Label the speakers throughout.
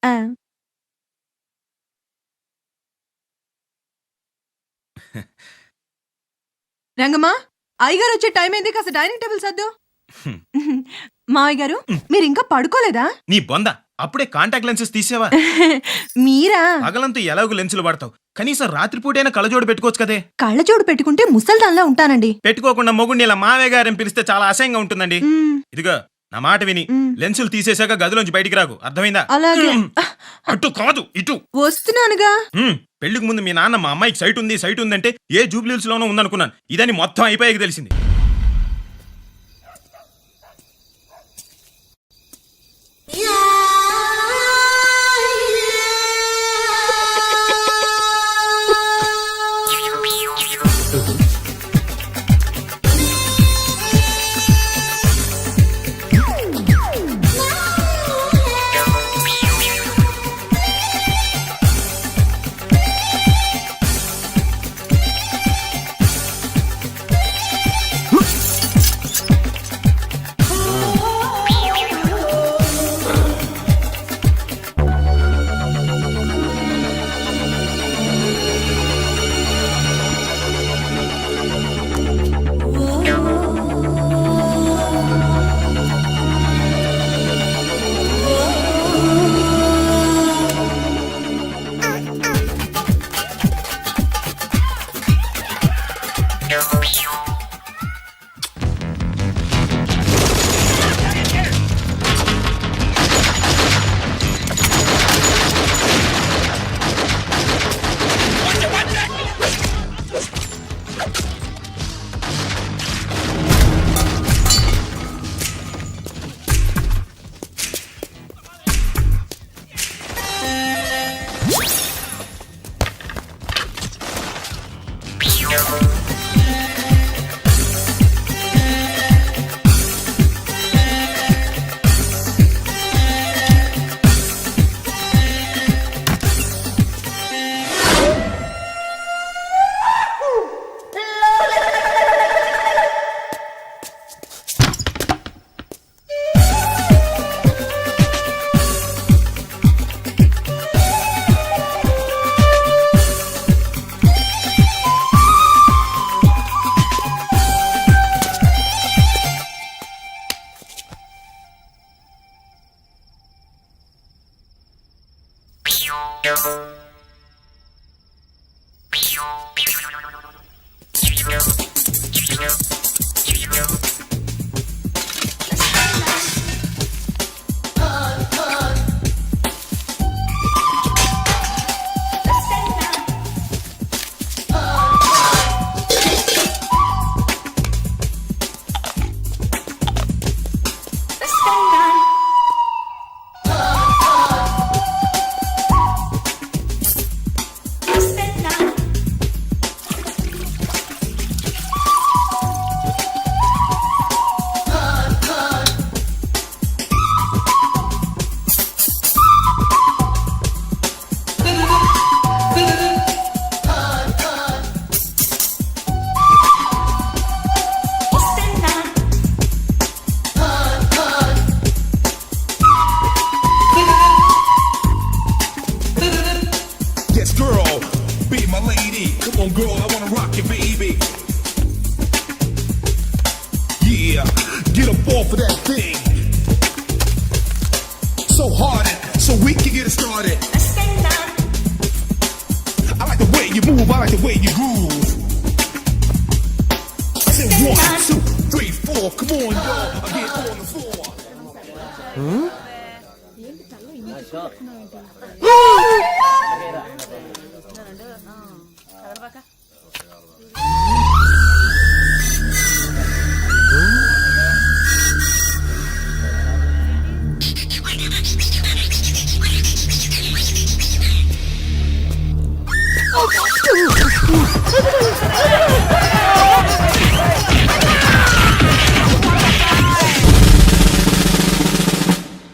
Speaker 1: ఆ! రంగమ్మా, అయ్యగారొచ్చే టైమయింది. కాస్త dining table సర్దు. మావయ్య గారు, మీరింకా పడుకోలేదా?
Speaker 2: నీ బొంద అప్పుడే కాంటాక్ట్ లెన్సెస్ తీసేవా?
Speaker 1: మీరా?
Speaker 2: పగలంతా ఎలాగూ లెన్సులు వాడతావు, కనీసం రాత్రిపూటైనా కళ్ళజోడు పెట్టుకోవచ్చు కదే.
Speaker 1: కళ్ళజోడు పెట్టుకుంటే ముసల్దాన్లా ఉంటానండి.
Speaker 2: పెట్టుకోకుండా మొగుడిని ఇలా మావే గారని పిలిస్తే చాలా అసహ్యంగా ఉంటుందండి. ఇదిగో నా మాట విని లెన్సులు తీసేశాక గదిలోంచి బయటికి రాకు, అర్థమైందా?
Speaker 1: అలాగే.
Speaker 2: అటు కాదు ఇటు
Speaker 1: వస్తున్నానుగా.
Speaker 2: పెళ్లికి ముందు మీ నాన్న మా అమ్మాయికి సైట్ ఉందంటే ఏ జూబ్లీహిల్స్ లోనో ఉందనుకున్నాను. ఇదని మొత్తం అయిపోయాక తెలిసింది.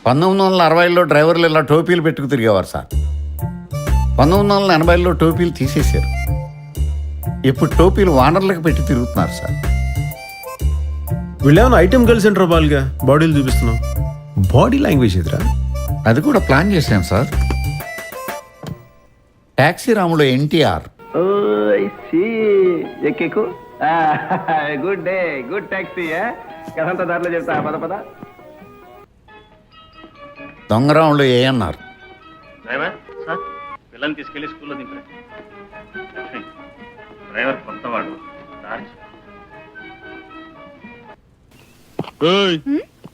Speaker 3: 1960లో డ్రైవర్లు ఇలా టోపీలు పెట్టుకు తిరిగేవారు సార్. 1980లో టోపీలు తీసేశారు. ఇప్పుడు టోపీలు వానర్లకు పెట్టి తిరుగుతున్నారు సార్.
Speaker 4: వీళ్ళేమైనా ఐటమ్ గర్ల్స్ సెంటర్ బాల్గా బాడీలు చూపిస్తున్నావు. బాడీ లాంగ్వేజ్ ఎదురా.
Speaker 3: అది కూడా ప్లాన్ చేశాను సార్. టాక్సీ రాములో ఎన్టీఆర్.
Speaker 5: ఎక్కెక్కు గుడ్ డే గుడ్ టాక్సీ కదంతా దారిలో చెప్తా పద పద.
Speaker 3: దొంగరాములో ఏఎన్ఆర్.
Speaker 6: డ్రైవర్ సార్ పిల్లల్ని తీసుకెళ్లి స్కూల్లో దింపండి. డ్రైవర్ కొత్తవాడు.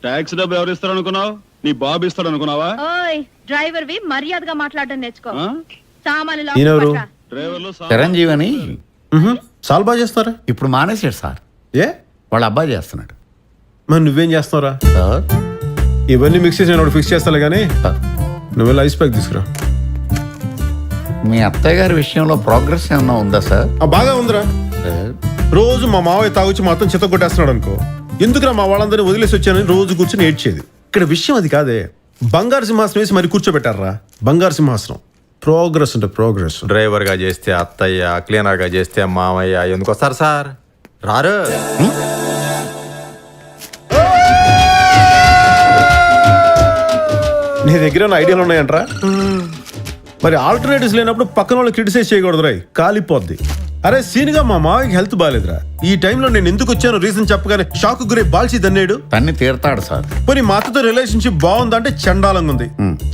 Speaker 7: ట్యాక్సీ డబ్బు ఎవరు ఇస్తారు అనుకున్నావు? నీ బాబు ఇస్తాడు అనుకున్నావా?
Speaker 8: ఓయ్ డ్రైవర్ వి మర్యాదగా మాట్లాడడం నేర్చుకో. సామాన్లు
Speaker 4: ఈయనెవరు?
Speaker 7: డ్రైవర్లు
Speaker 3: చిరంజీవి అని
Speaker 4: చాలా బాగా చేస్తారా?
Speaker 3: ఇప్పుడు మానేశాడు సార్.
Speaker 4: ఏ
Speaker 3: వాళ్ళ అబ్బాయి చేస్తున్నాడు
Speaker 4: మరి నువ్వేం చేస్తావురా?
Speaker 3: సార్.
Speaker 4: ఇవన్నీ మిక్స్ చేసి నేను ఫిక్స్ చేస్తాలే కానీ
Speaker 3: సార్,
Speaker 4: నువ్వు వెళ్ళి ఐస్ ప్యాక్ తీసుకురా.
Speaker 3: మీ అత్తయ్య గారి విషయంలో ప్రోగ్రెస్ ఏమన్నా ఉందా సార్?
Speaker 4: బాగా ఉందిరా.
Speaker 3: సార్,
Speaker 4: రోజు మా మావయ్య తాగుచ్చి మొత్తం చిత్త కొట్టేస్తున్నాడు అనుకో. ఎందుకురా మా వాళ్ళందరినీ వదిలేసి వచ్చానని రోజు కూర్చొని ఏడ్చేది. ఇక్కడ విషయం అది కాదే. బంగారు సింహాసనం వేసి మరి కూర్చోబెట్టారా. బంగారు సింహాసనం. ప్రోగ్రెస్ అంటే ప్రోగ్రెస్.
Speaker 9: డ్రైవర్ గా చేస్తే అత్తయ్య, క్లీనర్ గా చేస్తే మామయ్య. ఎందుకు వస్తారు సార్? రారు.
Speaker 4: నీ దగ్గర ఉన్న ఐడియాలు ఉన్నాయంట్రా? మరి ఆల్టర్నేటివ్స్ లేనప్పుడు పక్కన వాళ్ళు క్రిటిసైజ్ చేయకూడదు రాయ్, కాలిపోద్ది. అరే సీన్గా మా మావయ్యకి హెల్త్ బాగాలేదురా. ఈ టైంలో నేను ఎందుకు వచ్చాను రీజన్ చెప్పగానే షాక్ గురై బాల్చి దన్నేడు.
Speaker 3: తన్ని తీరతాడు సార్.
Speaker 4: పోనీ మా అత్తతో రిలేషన్షిప్ బాగుందంటే చండాలంగా ఉంది.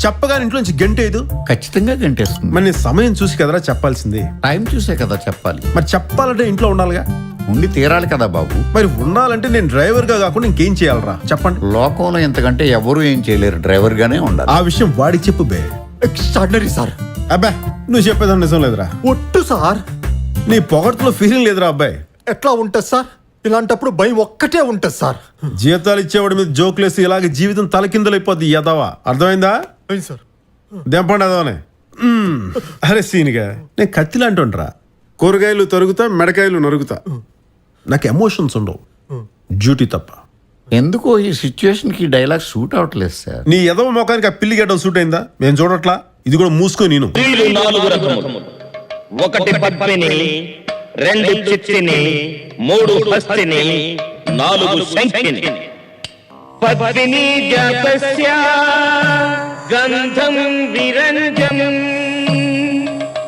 Speaker 4: చెప్పగానే ఇంట్లో నుంచి గంటేదు.
Speaker 3: ఖచ్చితంగా గంటేస్తుంది.
Speaker 4: మరి నేను సమయం చూసి కదరా చెప్పాల్సింది.
Speaker 3: టైం చూసే కదా చెప్పాలి.
Speaker 4: మరి చెప్పాలంటే ఇంట్లో ఉండాలిగా.
Speaker 3: ఉండి తీరాలి కదా బాబు.
Speaker 4: మరి ఉండాలంటే నేను డ్రైవర్ గా కాకుండా ఇంకేం చేయాలరా చెప్పండి.
Speaker 3: లోకంలో ఎంతకంటే ఎవరు ఏం చేయలేరు, డ్రైవర్ గానే ఉండాలి.
Speaker 4: ఆ విషయం వాడికి చెప్పు బే.
Speaker 10: Extraordinary sir.
Speaker 4: అబ్బా నువ్వు చెప్పేదాన్ని నిజం లేదురా.
Speaker 10: ఒట్టు సార్.
Speaker 4: నీ పొగడ్తలో ఫీలింగ్ లేదురా అబ్బాయి.
Speaker 10: ఎట్లా ఉంటది సార్? ఇలాంటప్పుడు భయం ఒక్కటే ఉంటది సార్.
Speaker 4: జీతాలు ఇచ్చేవాడి మీద జోకులేసి ఇలాగే జీవితం తలకిందలైపోద్ది ఎదవా. అర్థమైందా?
Speaker 10: సార్
Speaker 4: దెంపండి అదవనే. అరే సీనిగా నేను కత్తిలా అంటుండ్రా. కూరగాయలు తరుగుతా, మెడకాయలు నరుగుతా. నాకు ఎమోషన్స్ ఉండవు, డ్యూటీ తప్ప.
Speaker 3: ఎందుకో ఈ సిచ్యువేషన్ కి డైలాగ్ సూట్ అవట్లేదు సార్.
Speaker 4: నీ ఎదవ మొఖానికి ఆ పిల్లి గడ్డం సూట్ అయిందా? మేము చూడట్లా. ఇది కూడా మూసుకో. నేను
Speaker 6: 4 రకములు. 1 పద్మిని, 2 చిత్తిని, 3 హస్తిని, 4 శంఖిని. పద్మిని జాతస్య గంధం విరంజం.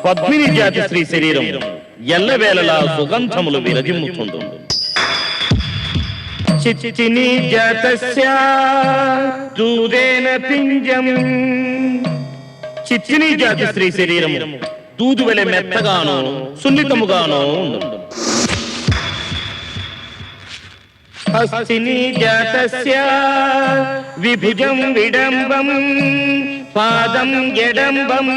Speaker 6: పద్మిని జాతి స్త్రీ శరీరం ఎల్లవేళలా సుగంధములు విరజిమ్ముతుండు. చిత్తిని జాతస్య దూదేన పింజం. చిత్తిని జాతి స్త్రీ శరీరం దూదు వెల మెత్తగాను సున్నితముగాను ఉండు. హస్తిని జాతస్య విభుజం విడంబం పాదం ఎడంబం.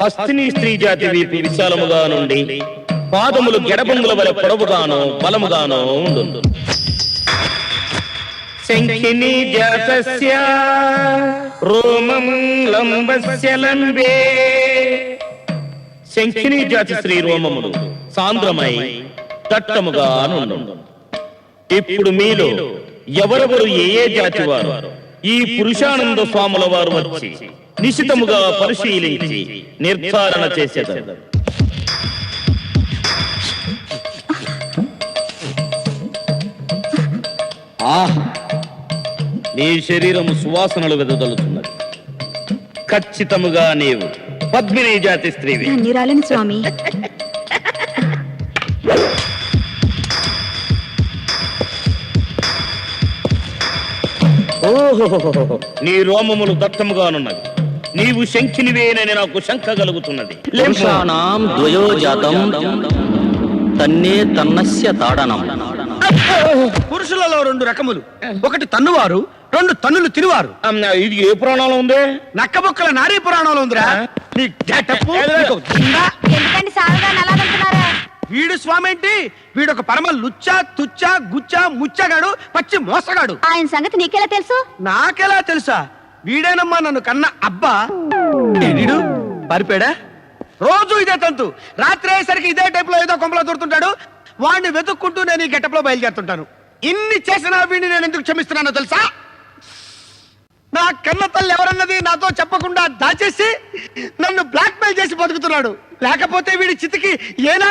Speaker 6: హస్తిని స్త్రీ జాతి వీపు విశాలముగా నుండి పాదములు గెడబంగుల వలె పొడవుగాను బలముగాను ఉండు. శంఖిని జాతస్య రోమం లంబస్య లంబే. శంఖిని జాతి స్త్రీ రోమములు సాంద్రమై దట్టముగా నుండు. ఇప్పుడు మీలో ఎవరెవరు ఏ జాతి వారు ఈ పురుషానంద స్వాముల వారు వచ్చి నిశితముగా పరిశీలించి నిర్ధారణ చేసేదారు. నీ శరీరము సువాసనలు వెదజల్లుతున్నది. ఖచ్చితముగా నీవు పద్మిని జాతి స్త్రీవి.
Speaker 8: నిరాలని స్వామి.
Speaker 6: ఓహో, నీ రోమములు దట్టముగానున్నది. నీవు శంఖినివేనని నాకు శంక కలుగుతున్నది. తన్నే తన్నస్య తాడనం.
Speaker 5: పురుషులలో 2 రకములు. 1 తన్నువారు, 2 తన్నులు తినువారు.
Speaker 6: ఇది ఏ పురాణంలో ఉంది?
Speaker 5: నక్కబొక్కల నారీ పురాణంలో ఉందిరా. నీ గెటప్
Speaker 8: ఎందుకండి సారుగా నలాగంటున్నారా?
Speaker 5: వీడు స్వామి ఏంటి? వీడొక పరమ లుచ్చా తుచ్చా గుచ్చా ముచ్చగాడు, పచ్చి మోసగాడు.
Speaker 8: ఆయన సంగతి నీకెలా తెలుసు?
Speaker 5: నాకెలా తెలుసా? వీడేనమ్మా నన్ను కన్న అబ్బా. వీడు పారిపోయాడా? రోజు ఇదే తంతు. రాత్రి అయ్యేసరికి ఇదే టైప్ లో ఏదో కొంపలో దూరుతుంటాడు. వాడిని వెతుక్కుంటూ నేను ఈ గెటప్ లో బయలుదేరుతుంటాను. ఇన్ని చేసినా వీడిని నేను ఎందుకు క్షమిస్తున్నానో తెలుసా? నా కన్న తల్లి ఎవరన్నది నాతో చెప్పకుండా దాచేసి నన్ను బ్లాక్మెయిల్ చేసి బతుకుతున్నాడు. లేకపోతే వీడి చితికి ఏనాడో